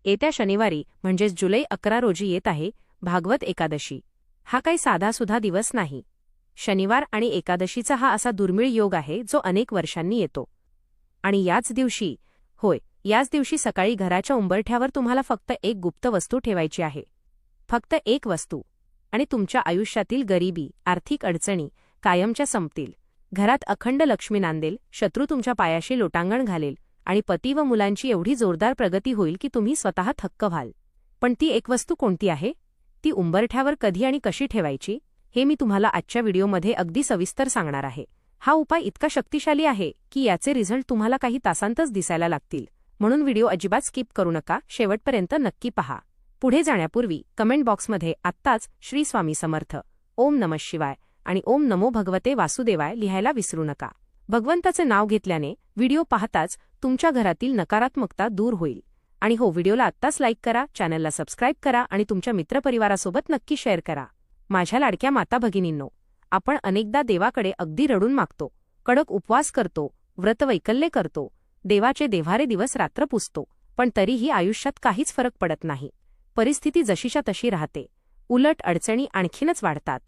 येत्या शनिवारी म्हणजेच जुलै 11 रोजी येत आहे भागवत एकादशी। हा काही साधासुधा दिवस नाही। शनिवार आणि एकादशीचा हा असा दुर्मिळ योग आहे जो अनेक वर्षांनी येतो। आणि याच दिवशी सकाळी घराच्या उंबरठ्यावर तुम्हाला फक्त एक गुप्त वस्तू ठेवायची आहे। फक्त एक वस्तू, आणि तुमच्या आयुष्यातील गरिबी, आर्थिक अडचणी कायमच्या संपतील। घरात अखंड लक्ष्मी नांदेल, शत्रू तुमच्या पायाशी लोटांगण घालेल आणि पती व मुलांची एवढी जोरदार प्रगती होईल की तुम्ही स्वतः थक्क व्हाल। पण ती एक वस्तू कोणती आहे, ती उंबरठ्यावर कधी आणि कशी ठेवायची, हे मी तुम्हाला आजच्या व्हिडिओमध्ये अगदी सविस्तर सांगणार आहे। हा उपाय इतका शक्तिशाली आहे की याचे रिझल्ट तुम्हाला काही तासांतच दिसायला लागतील। म्हणून व्हिडिओ अजिबात स्किप करू नका, शेवटपर्यंत नक्की पहा। पुढे जाण्यापूर्वी कमेंट बॉक्समध्ये आत्ताच श्री स्वामी समर्थ, ओम नमः शिवाय आणि ओम नमो भगवते वासुदेवाय लिहायला विसरू नका। भगवंताचे नाव घेतल्याने व्हिडिओ पाहताच तुमच्या घरातील नकारात्मकता दूर होईल। आणि हो, व्हिडिओला आत्ताच लाईक करा, चॅनलला सबस्क्राईब करा आणि तुमच्या मित्रपरिवारासोबत नक्की शेअर करा। माझ्या लाडक्या माता भगिनींनो, आपण अनेकदा देवाकडे अगदी रडून मागतो, कडक उपवास करतो, व्रतवैकल्य करतो, देवाचे देव्हारे दिवस रात्र पुजतो, पण तरीही आयुष्यात काहीच फरक पडत नाही। परिस्थिती जशीच्या तशी राहते, उलट अडचणी आणखीनच वाढतात।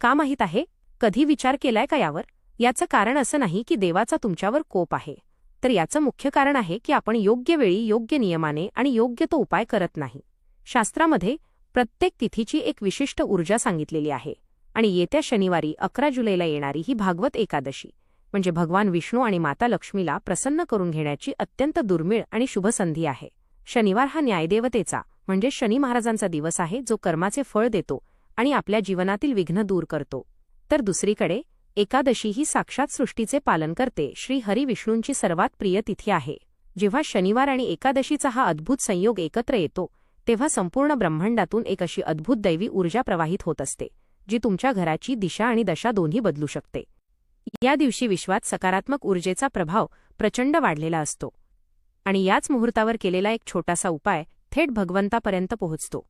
का माहीत आहे? कधी विचार केलाय का यावर? याचं कारण असं नाही की देवाचा तुमच्यावर कोप आहे, तर याचं मुख्य कारण आहे की आपण योग्य वेळी, योग्य नियमाने आणि योग्य तो उपाय करत नाही। शास्त्रामध्ये प्रत्येक तिथीची एक विशिष्ट ऊर्जा सांगितलेली आहे, आणि येत्या शनिवारी 11 जुलैला येणारी ही भागवत एकादशी म्हणजे भगवान विष्णू आणि माता लक्ष्मीला प्रसन्न करून घेण्याची अत्यंत दुर्मिळ आणि शुभ संधी आहे। शनिवार हा न्यायदेवतेचा म्हणजे शनी महाराजांचा दिवस आहे, जो कर्माचे फळ देतो आणि आपल्या जीवनातील विघ्न दूर करतो। तर दुसरीकडे एकादशी ही साक्षात सृष्टीचे पालन करते, श्री हरी विष्णूंची सर्वात प्रिय तिथी आहे। जेव्हा शनिवार आणि एकादशीचा हा अद्भुत संयोग एकत्र येतो, तेव्हा संपूर्ण ब्रह्मांडातून एक अशी अद्भुत दैवी ऊर्जा प्रवाहित होत असते, जी तुमच्या घराची दिशा आणि दशा दोन्ही बदलू शकते। या दिवशी विश्वात सकारात्मक ऊर्जेचा प्रभाव प्रचंड वाढलेला असतो, आणि याच मुहूर्तावर केलेला एक छोटासा उपाय थेट भगवंतापर्यंत पोहोचतो।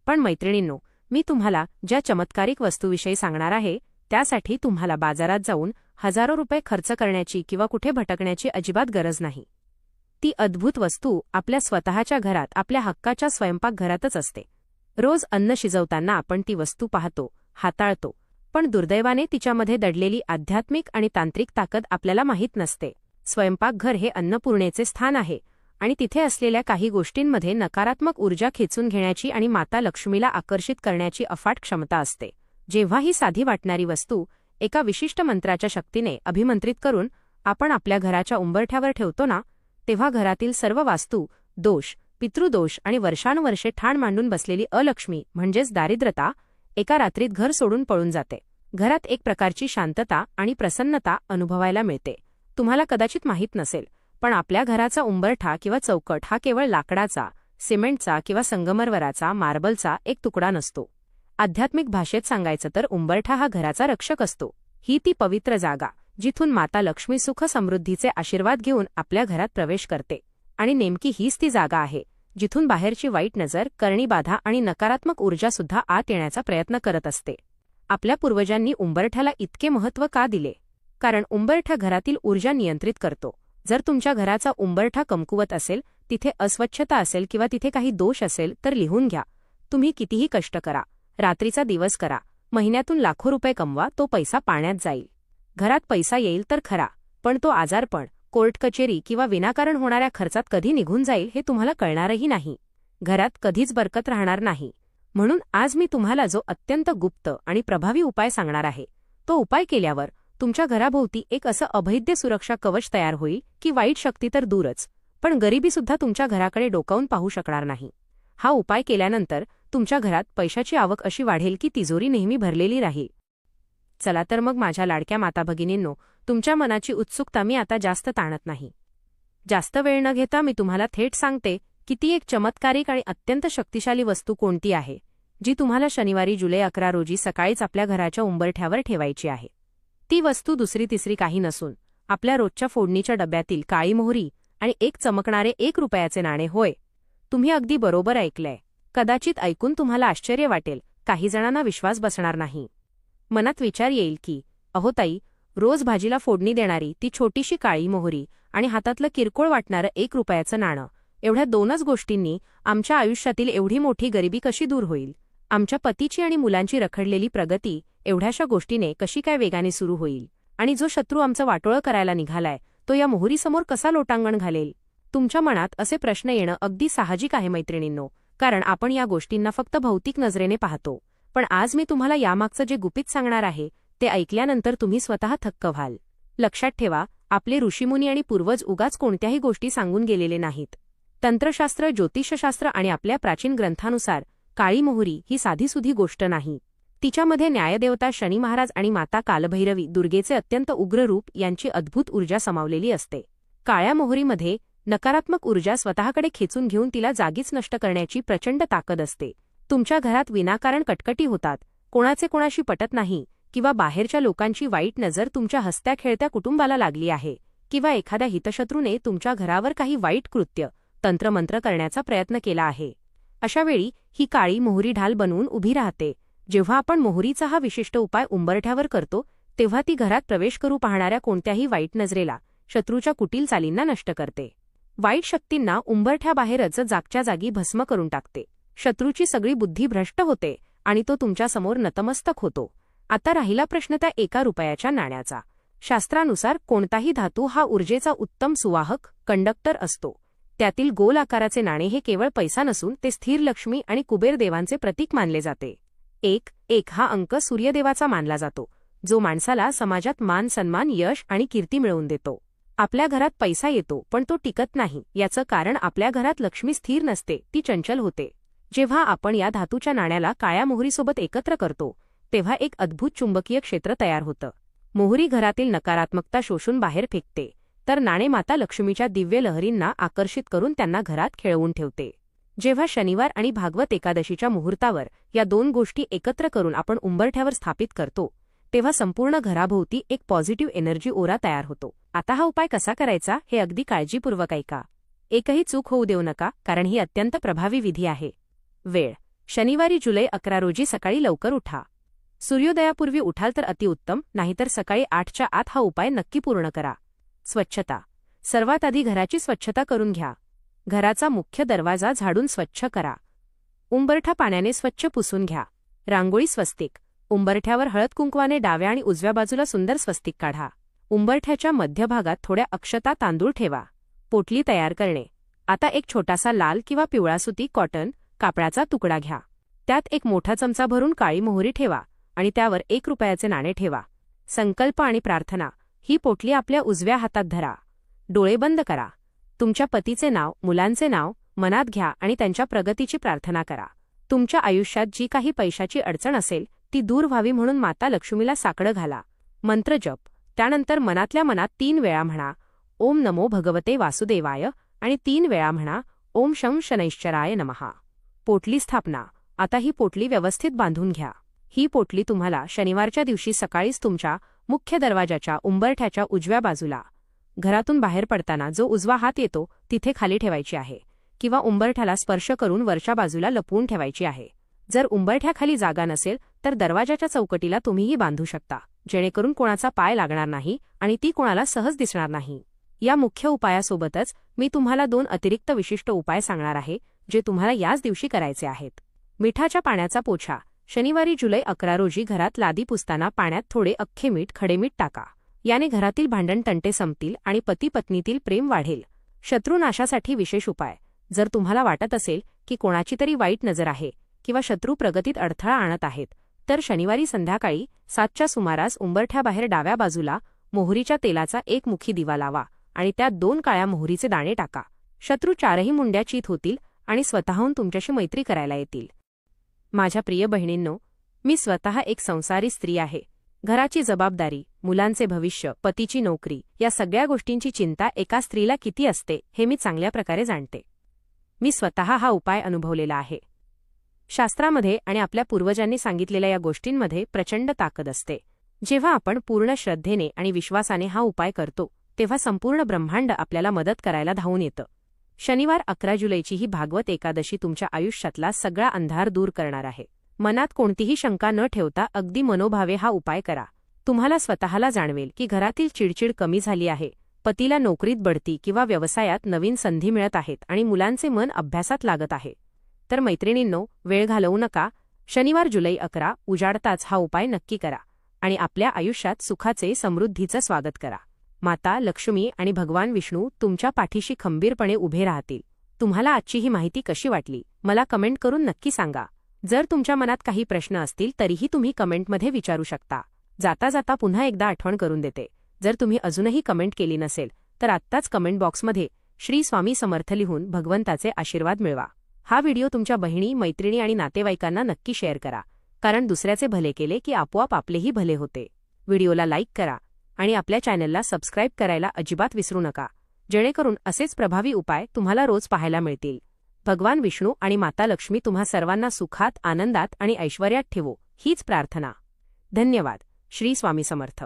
पण मैत्रिणींनो, मी तुम्हाला ज्या चमत्कारिक वस्तूविषयी सांगणार आहे, त्यासाठी तुम्हाला बाजारात जाऊन हजारो रुपये खर्च करण्याची किंवा कुठे भटकण्याची अजिबात गरज नाही। ती अद्भुत वस्तू आपल्या स्वतःच्या घरात, आपल्या हक्काच्या स्वयंपाकघरातच असते। रोज अन्न शिजवताना आपण ती वस्तू पाहतो, हाताळतो, पण दुर्दैवाने तिच्यामध्ये दडलेली आध्यात्मिक आणि तांत्रिक ताकद आपल्याला माहीत नसते। स्वयंपाकघर हे अन्नपूर्णेचे स्थान आहे, आणि तिथे असलेल्या काही गोष्टींमध्ये नकारात्मक ऊर्जा खेचून घेण्याची आणि माता लक्ष्मीला आकर्षित करण्याची अफाट क्षमता असते। जेव्हा ही साधी वाटणारी वस्तू एका विशिष्ट मंत्राच्या शक्तीने अभिमंत्रित करून आपण आपल्या घराच्या उंबरठ्यावर ठेवतो ना, तेव्हा घरातील सर्व वास्तू दोष, पितृदोष आणि वर्षानुवर्षे ठाण मांडून बसलेली अलक्ष्मी म्हणजेच दारिद्रता एका रात्रीत घर सोडून पळून जाते। घरात एक प्रकारची शांतता आणि प्रसन्नता अनुभवायला मिळते। तुम्हाला कदाचित माहीत नसेल, पण आपल्या घराचा उंबरठा किंवा चौकट हा केवळ लाकडाचा, सिमेंटचा किंवा संगमरवराचा, मार्बलचा एक तुकडा नसतो। आध्यात्मिक भाषेत सांगायचं तर उंबरठा हा घराचा रक्षक असतो। ही ती पवित्र जागा जिथून माता लक्ष्मी सुख समृद्धीचे आशीर्वाद घेऊन आपल्या घरात प्रवेश करते, आणि नेमकी हीच ती जागा आहे जिथून बाहेरची वाईट नजर, करणी बाधा आणि नकारात्मक ऊर्जा सुद्धा आत येण्याचा प्रयत्न करत असते। आपल्या पूर्वजांनी उंबरठ्याला इतके महत्त्व का दिले? कारण उंबरठा घरातील ऊर्जा नियंत्रित करतो। जर तुमच्या घराचा उंबरठा कमकुवत असेल, तिथे अस्वच्छता असेल किंवा तिथे काही दोष असेल, तर लिहून घ्या। तुम्ही कितीही कष्ट करा, रात्रीचा दिवस करा, महिन्यातून लाखो रुपये कमवा, तो पैसा पाण्यात जाईल। घरात पैसा येईल तर खरा, पण तो आजारपण, कोर्ट कचेरी किंवा विनाकारण होणाऱ्या खर्चात कधी निघून जाईल हे तुम्हाला कळणारही नाही। घरात कधीच बरकत राहणार नाही। म्हणून आज मी तुम्हाला जो अत्यंत गुप्त आणि प्रभावी उपाय सांगणार आहे, तो उपाय केल्यावर तुमच्या घराभोवती एक असं अभेद्य सुरक्षा कवच तयार होईल की वाईट शक्ती तर दूरच, पण गरिबीसुद्धा तुमच्या घराकडे डोकावून पाहू शकणार नाही। हा उपाय केल्यानंतर तुमच्या घरात पैशाची आवक अशी वाढेल की तिजोरी नेहमी भरलेली राहील। चला तर मग माझ्या लाडक्या माता भगिनींनो, तुमच्या मनाची उत्सुकता मी आता जास्त ताणत नाही। जास्त वेळ न घेता मी तुम्हाला थेट सांगते की ती एक चमत्कारिक आणि अत्यंत शक्तिशाली वस्तू कोणती आहे, जी तुम्हाला शनिवारी जुलै 11 रोजी सकाळीच आपल्या घराच्या उंबरठ्यावर ठेवायची आहे। ती वस्तू दुसरी तिसरी काही नसून आपल्या रोजच्या फोडणीच्या डब्यातील काळी मोहरी आणि एक चमकणारे 1 रुपयाचे नाणे होय। तुम्ही अगदी बरोबर ऐकलंय। कदाचित ऐकून तुम्हाला आश्चर्य वाटेल, काही जणांना विश्वास बसणार नाही। मनात विचार येईल की अहो ताई, रोज भाजीला फोडणी देणारी ती छोटीशी काळी मोहरी आणि हातातलं किरकोळ वाटणारं 1 रुपयाचं नाणं एवढ्या 2च गोष्टींनी आमच्या आयुष्यातील एवढी मोठी गरिबी कशी दूर होईल? आमच्या पतीची आणि मुलांची रखडलेली प्रगती एवढ्याशा गोष्टीने कशी काय वेगाने सुरू होईल? आणि जो शत्रू आमचं वाटोळं करायला निघालाय तो या मोहरीसमोर कसा लोटांगण घालेल? तुमच्या मनात असे प्रश्न येणं अगदी साहजिक आहे मैत्रिणींनो, कारण आपण या गोष्टींना फक्त भौतिक नजरेने पाहतो. पण आज मी तुम्हाला यामागचं जे गुपित सांगणार आहे ते ऐकल्यानंतर तुम्ही स्वतः थक्क व्हाल. लक्षात ठेवा, आपले ऋषीमुनी आणि पूर्वज उगाच कोणत्याही गोष्टी सांगून गेलेले नाहीत. तंत्रशास्त्र, ज्योतिषशास्त्र आणि आपल्या प्राचीन ग्रंथानुसार काळी मोहरी ही साधीसुधी गोष्ट नाही. तिच्यामध्ये न्यायदेवता शनी महाराज आणि माता कालभैरवी दुर्गेचे अत्यंत उग्र रूप यांची अद्भुत ऊर्जा समावलेली असते. काळ्या मोहरीमध्ये नकारात्मक ऊर्जा स्वतःकडे खेचून घेऊन तिला जागीच नष्ट करण्याची प्रचंड ताकद असते. तुमच्या घरात विनाकारण कटकटी होतात, कोणाचे कोणाशी पटत नाही, किंवा बाहेरच्या लोकांची वाईट नजर तुमच्या हसत्या खेळत्या कुटुंबाला लागली आहे, किंवा एखाद्या हितशत्रूने तुमच्या घरावर काही वाईट कृत्य, तंत्रमंत्र करण्याचा प्रयत्न केला आहे. अशावेळी ही काळी मोहरी ढाल बनवून उभी राहते. जेव्हा आपण मोहरीचा हा विशिष्ट उपाय उंबरठ्यावर करतो तेव्हा ती घरात प्रवेश करू पाहणाऱ्या कोणत्याही वाईट नजरेला, शत्रूच्या कुटील चालींना नष्ट करते. वाईट शक्तींना उंबरठ्याबाहेरच जागच्या जागी भस्म करून टाकते. शत्रूची सगळी बुद्धी भ्रष्ट होते आणि तो तुमच्यासमोर नतमस्तक होतो. आता राहिला प्रश्न त्या ₹1 नाण्याचा. शास्त्रानुसार कोणताही धातू हा ऊर्जेचा उत्तम सुवाहक, कंडक्टर असतो. त्यातील गोल आकाराचे नाणे हे केवळ पैसा नसून ते स्थिर लक्ष्मी आणि कुबेर देवांचे प्रतीक मानले जाते. 1 हा अंक सूर्यदेवाचा मानला जातो, जो माणसाला समाजात मान, सन्मान, यश आणि कीर्ती मिळवून देतो. आपल्या घरात पैसा येतो पण तो टिकत नाही, याचं कारण आपल्या घरात लक्ष्मी स्थिर नसते, ती चंचल होते. जेव्हा आपण या धातूच्या नाण्याला काळ्या मोहरीसोबत एकत्र करतो तेव्हा एक अद्भुत चुंबकीय क्षेत्र तयार होतं. मोहरी घरातील नकारात्मकता शोषून बाहेर फेकते, तर नाणे माता लक्ष्मीच्या दिव्य लहरींना आकर्षित करून त्यांना घरात खेळवून ठेवते. जेव्हा शनिवार आणि भागवत एकादशीच्या मुहूर्तावर या 2 गोष्टी एकत्र करून आपण उंबरठ्यावर स्थापित करतो तेव्हा संपूर्ण घराभोवती एक पॉझिटिव्ह एनर्जी ओरा तयार होतो. आता हा उपाय कसा करायचा हे अगदी काळजीपूर्वक ऐका. एकही चूक होऊ देऊ नका, कारण ही अत्यंत प्रभावी विधी आहे. वेळ: शनिवारी जुलै 11 रोजी सकाळी लवकर उठा. सूर्योदयापूर्वी उठाल तर अतिउत्तम, नाहीतर सकाळी 8च्या आत हा उपाय नक्की पूर्ण करा. स्वच्छता: सर्वात आधी घराची स्वच्छता करून घ्या. घराचा मुख्य दरवाजा झाडून स्वच्छ करा. उंबरठा पाण्याने स्वच्छ पुसून घ्या. रांगोळी, स्वस्तिक: उंबरठ्यावर हळद कुंकवाने डाव्या आणि उजव्या बाजूला सुंदर स्वस्तिक काढा. उंबरठ्याच्या मध्यभागात थोड्या अक्षता, तांदूळ ठेवा. पोटली तयार करणे: आता एक छोटासा लाल किंवा पिवळा सुती कॉटन कापडाचा तुकडा घ्या. त्यात एक मोठा चमचा भरून काळी मोहरी ठेवा आणि त्यावर ₹1 नाणे ठेवा. संकल्प आणि प्रार्थना: ही पोटली आपल्या उजव्या हातात धरा. डोळे बंद करा. तुमच्या पतीचे नाव, मुलांचे नाव मनात घ्या आणि त्यांच्या प्रगतीची प्रार्थना करा. तुमच्या आयुष्यात जी काही पैशाची अडचण असेल ती दूर व्हावी म्हणून माता लक्ष्मीला साकडं घाला. मंत्र जप: त्यानंतर मनातल्या मनात 3 वेळा म्हणा ओम नमो भगवते वासुदेवाय आणि 3 वेळा म्हणा ओम शं शनैश्चराय नमः. पोटली स्थापना: आता ही पोटली व्यवस्थित बांधून घ्या. ही पोटली तुम्हाला शनिवारच्या दिवशी सकाळीच तुमच्या मुख्य दरवाजाच्या उंबरठ्याच्या उजव्या बाजूला, घरातून बाहेर पडताना जो उजवा हात येतो तिथे खाली ठेवायची आहे, किंवा उंबरठ्याला स्पर्श करून वरच्या बाजूला लपवून ठेवायची आहे. जर उंबरठ्याखाली जागा नसेल तर दरवाजाच्या चौकटीला तुम्हीही बांधू शकता, जेणेकरून कोणाचा पाय लागणार नाही आणि ती कोणाला सहज दिसणार नाही. या मुख्य उपायासोबतच मी तुम्हाला 2 अतिरिक्त विशिष्ट उपाय सांगणार आहे जे तुम्हाला याच दिवशी करायचे आहेत. मिठाच्या पाण्याचा पोछा: शनिवारी जुलै 11 रोजी घरात लादी पुसताना पाण्यात थोडे अख्खे मीठ, खडे मीठ टाका. याने घरातील भांडण-तंटे संपतील आणि पती-पत्नीतील प्रेम वाढेल. शत्रुनाशासाठी विशेष उपाय: जर तुम्हाला वाटत असेल की कोणाची तरी वाईट नजर आहे किंवा शत्रू प्रगतीत अडथळा आणत आहेत तर शनिवारी संध्याकाळी 7च्या सुमारास उंबरठ्याबाहेर डाव्या बाजूला मोहरीच्या तेलाचा एक मुखी दिवा लावा आणि त्यात 2 काळ्या मोहरीचे दाणे टाका. शत्रू 4ही मुंड्या चीत होतील आणि स्वतःहून तुमच्याशी मैत्री करायला येतील. माझ्या प्रिय बहिणींनो, मी स्वतः एक संसारी स्त्री आहे. घराची जबाबदारी, मुलांचे भविष्य, पतीची नोकरी या सगळ्या गोष्टींची चिंता एका स्त्रीला किती असते हे मी चांगल्या प्रकारे जाणते. मी स्वतः हा उपाय अनुभवलेला आहे. शास्त्रामध्ये आणि आपल्या पूर्वजांनी सांगितलेल्या या गोष्टींमध्ये प्रचंड ताकद असते. जेव्हा आपण पूर्ण श्रद्धेने आणि विश्वासाने हा उपाय करतो तेव्हा संपूर्ण ब्रह्मांड आपल्याला मदत करायला धावून येतं. शनिवार 11 जुलैची ही भागवत एकादशी तुमच्या आयुष्यातला सगळा अंधार दूर करणार आहे. मनात कोणतीही शंका न ठेवता अगदी मनोभावे हा उपाय करा. तुम्हाला स्वतःला जाणवेल की घरातील चिडचिड कमी झाली आहे, पतीला नोकरीत बढती किंवा व्यवसायात नवीन संधी मिळत आहेत आणि मुलांचे मन अभ्यासात लागत आहे. तर मैत्रिणींनो, वेळ घालवू नका. शनिवार जुलै 11 उजाडताच हा उपाय नक्की करा आणि आपल्या आयुष्यात सुखाचे समृद्धीचं स्वागत करा. माता लक्ष्मी आणि भगवान विष्णू तुमच्या पाठीशी खंबीरपणे उभे राहतील. तुम्हाला आजची ही माहिती कशी वाटली मला कमेंट करून नक्की सांगा. जर तुमच्या मनात काही प्रश्न असतील तरीही तुम्ही कमेंटमध्ये विचारू शकता. जाता जाता पुन्हा एकदा आठवण करून देते, जर तुम्ही अजूनही कमेंट केली नसेल तर आत्ताच कमेंट बॉक्समध्ये श्री स्वामी समर्थ लिहून भगवंताचे आशीर्वाद मिळवा. हा व्हिडिओ तुमच्या बहिणी, मैत्रिणी आणि नातेवाईकांना नक्की शेअर करा, कारण दुसऱ्याचे भले केले की आपोआप आपलेही भले होते. व्हिडिओला लाईक करा आणि आपल्या चॅनलला सबस्क्राईब करायला अजिबात विसरू नका, जेणेकरून असेच प्रभावी उपाय तुम्हाला रोज पाहायला मिळतील. भगवान विष्णू आणि माता लक्ष्मी तुम्हा सर्वांना सुखात, आनंदात आणि ऐश्वर्यात ठेवो, हीच प्रार्थना. धन्यवाद. श्री स्वामी समर्थ.